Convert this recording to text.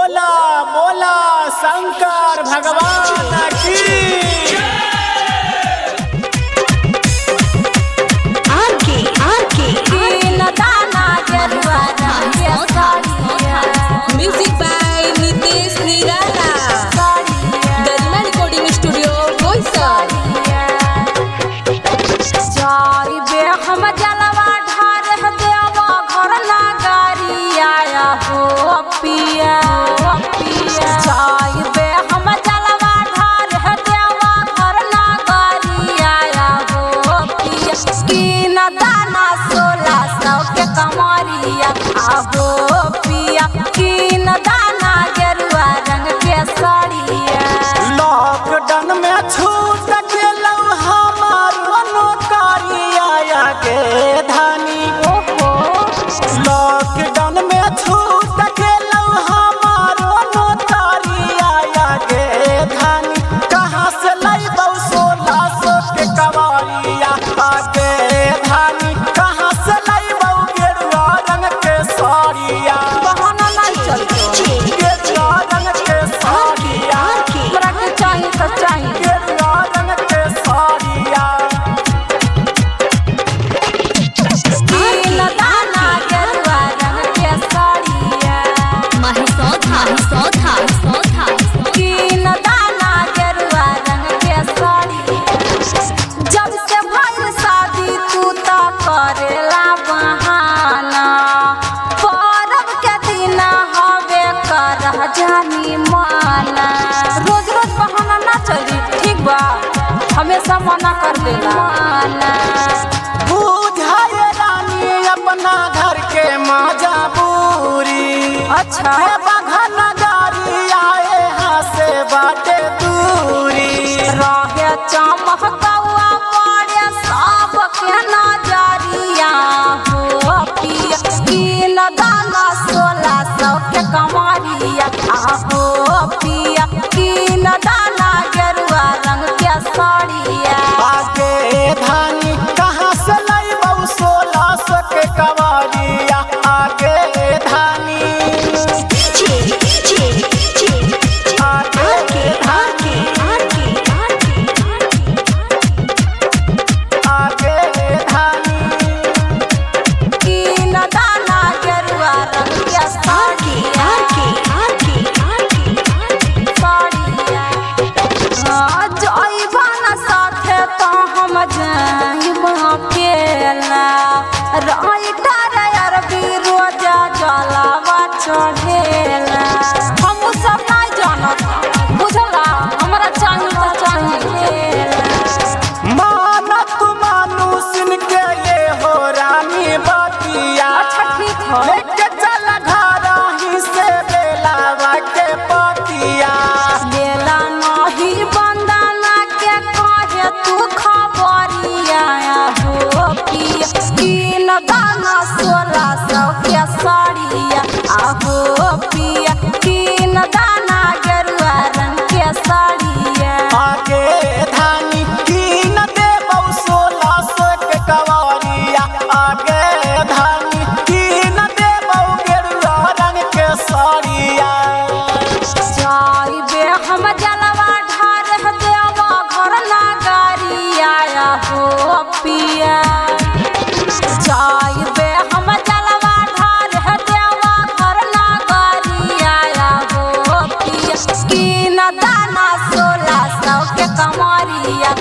बोला बोला शंकर भगवान की। म्यूजिक बाय नितेश निराला, गरिमा रिकॉर्डिंग स्टूडियो बोईसर। हम जलवा ढार देवा घर ना गाड़ी आया हो पिया जाइबे हम जलवा ढार देवा घर ना गाड़ी आया हो पिया की न दाना 1600 के कमरिया आहो पिया की न दाना गेरुआ रंग के साड़िया। लॉकडाउन में छूट गेलौ हमारो नौकरिया के धानी। लॉकडाउन में छूट गेलौ हमारो नौकरिया के धानी। कहाँ से लैबौ 1600 के कमरिया आगे धानी। कहाँ से लैबौ गेरुआ रंग के साड़िया। बहाना नहीं चलतो गेरुआ रंग के साड़िया। हमरा के चाहिए तो चाहिए गेरुआ रंग के साड़िया। की न दाना गेरुआ रंग के साड़िया। की न दाना गेरुआ रंग के साड़िया। जब से भइल शादी तू तो करेला बहाना। परब के दिन हवे करह जानी माना। रोज रोज बहाना ना चली ठीक बा, हमेशा मना कर देला माना। बुझाए रानी अपना घर के मजबूरी। अच्छा हे बघन गाड़ी आए यहाँ से बाटे दूरी। रहे चमकौआ पड़े सब के नजरिया हो पिया की न दाना 1600 के कमरिया आहो पिया की न दाना गेरुआ रंग के साड़िया। आगे धानी कहाँ से लैबौ 1600 के कमरिया आगे धानी। आगे धानी आगे धानी। की न दाना गेरुआ रंग के साड़िया। जइबा न साथे तो हम जाइब अकेला। राइटर अरबी रोजा जलावा चढ़ेला। हम सब नहीं जानत बुझला, हमरा चाहिए तो चाहिए। मानत मानुषन के ये हो रानी बतिया। अच्छा ठीक हो लेके चल घर ही से बेलावा के पतिया। लेला नहीं बंदना के कहे तू खबरिया हो पिया की न दाना 1600 के साड़िया आहो पिया की न दाना गेरुआ रंग के साड़िया। आगे धानी की न देबौ 1600 के कवरिया। आगे धानी की न देबौ गेरुआ रंग के साड़िया। जाइबे हम जलवा ढार देवा घर ना गाड़ी आया हो पिया। जाइबे हम जलवा ढार देवा घर ना गाड़ी आया हो पिया की न दाना 1600 के कमरिया